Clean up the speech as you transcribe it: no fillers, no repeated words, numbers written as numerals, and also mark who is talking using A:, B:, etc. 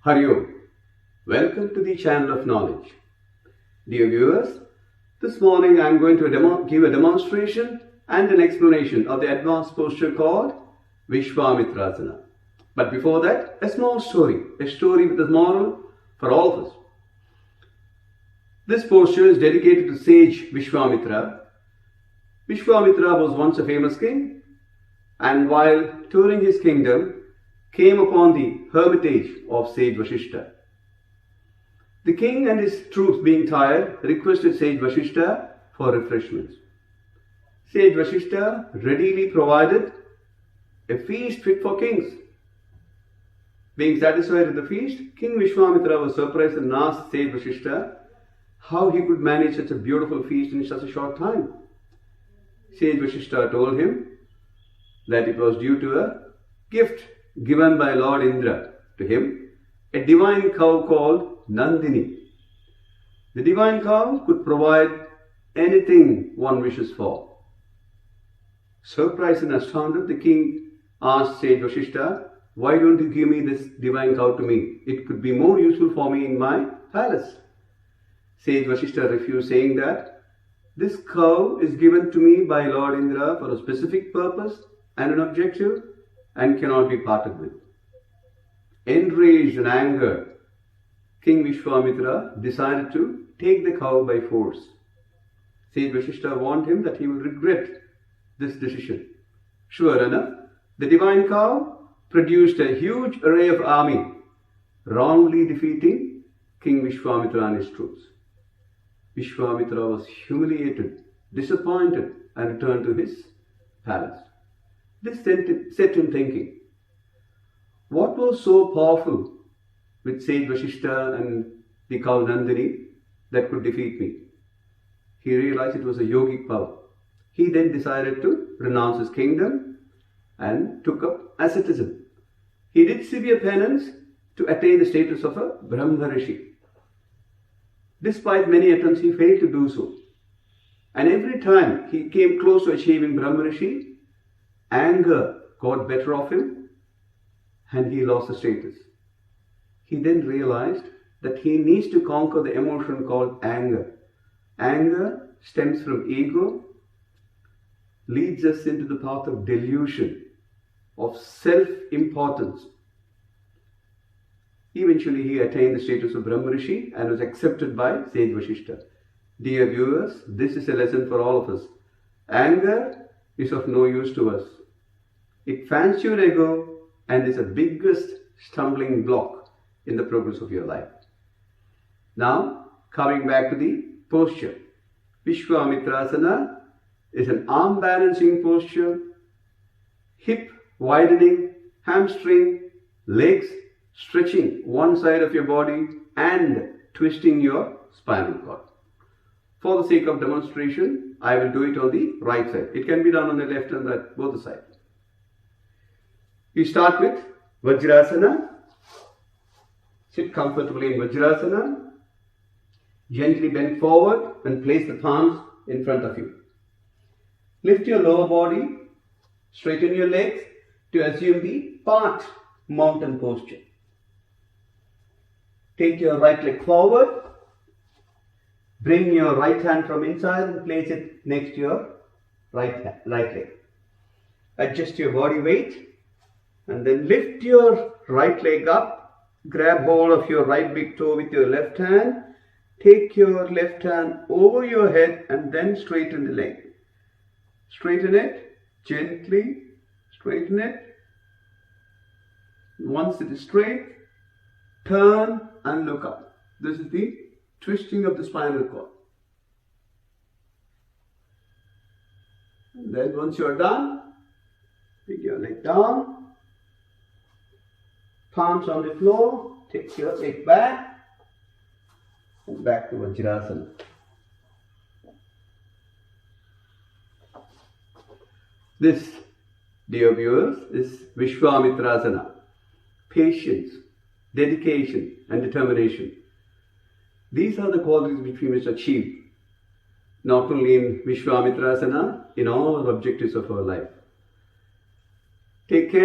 A: Hari Om. Welcome to the channel of knowledge. Dear viewers, this morning I am going to give a demonstration and an explanation of the advanced posture called Visvamitrasana. But before that, a small story with a moral for all of us. This posture is dedicated to sage Visvamitra. Visvamitra was once a famous king, and while touring his kingdom, came upon the hermitage of sage Vasishtha. The king and his troops, being tired, requested sage Vasishtha for refreshments. Sage Vasishtha readily provided a feast fit for kings. Being satisfied with the feast, King Visvamitra was surprised and asked sage Vasishtha how he could manage such a beautiful feast in such a short time. Sage Vasishtha told him that it was due to a gift given by Lord Indra to him, a divine cow called Nandini. The divine cow could provide anything one wishes for. Surprised and astounded, the king asked sage Vasishtha, "Why don't you give me this divine cow to me? It could be more useful for me in my palace." Sage Vasishtha refused, saying that this cow is given to me by Lord Indra for a specific purpose and an objective and cannot be parted with. Enraged and angered, King Visvamitra decided to take the cow by force. Sage Vasishtha warned him that he will regret this decision. Sure enough, the divine cow produced a huge array of army, wrongly defeating King Visvamitra and his troops. Visvamitra was humiliated, disappointed, and returned to his palace. This set him thinking, what was so powerful with sage Vasishtha and the cow Nandini that could defeat me? He realized it was a yogic power. He then decided to renounce his kingdom and took up asceticism. He did severe penance to attain the status of a Brahma Rishi. Despite many attempts, he failed to do so. And every time he came close to achieving Brahma Rishi, anger got better of him and he lost the status. He then realized that he needs to conquer the emotion called anger. Anger stems from ego, leads us into the path of delusion, of self-importance. Eventually he attained the status of Brahma Rishi and was accepted by sage Vasishtha. Dear viewers, this is a lesson for all of us. Anger is of no use to us. It fans your ego and is the biggest stumbling block in the progress of your life. Now, coming back to the posture. Visvamitrasana is an arm balancing posture, hip widening, hamstring, legs stretching one side of your body and twisting your spinal cord. For the sake of demonstration, I will do it on the right side. It can be done on the left and right, both the sides. You start with Vajrasana. Sit comfortably in Vajrasana. Gently bend forward and place the palms in front of you. Lift your lower body, straighten your legs to assume the part mountain posture. Take your right leg forward. Bring your right hand from inside and place it next to your right leg. Adjust your body weight and then lift your right leg up. Grab hold of your right big toe with your left hand. Take your left hand over your head and then straighten the leg. Straighten it gently. Straighten it. Once it is straight, turn and look up. This is the twisting of the spinal cord. And then once you're done, take your leg down. Palms on the floor, take your leg back and back to Vajrasana. This, dear viewers, is Visvamitrasana. Patience, dedication and determination. These are the qualities which we must achieve, not only in Visvamitrasana, in all our objectives of our life. Take care.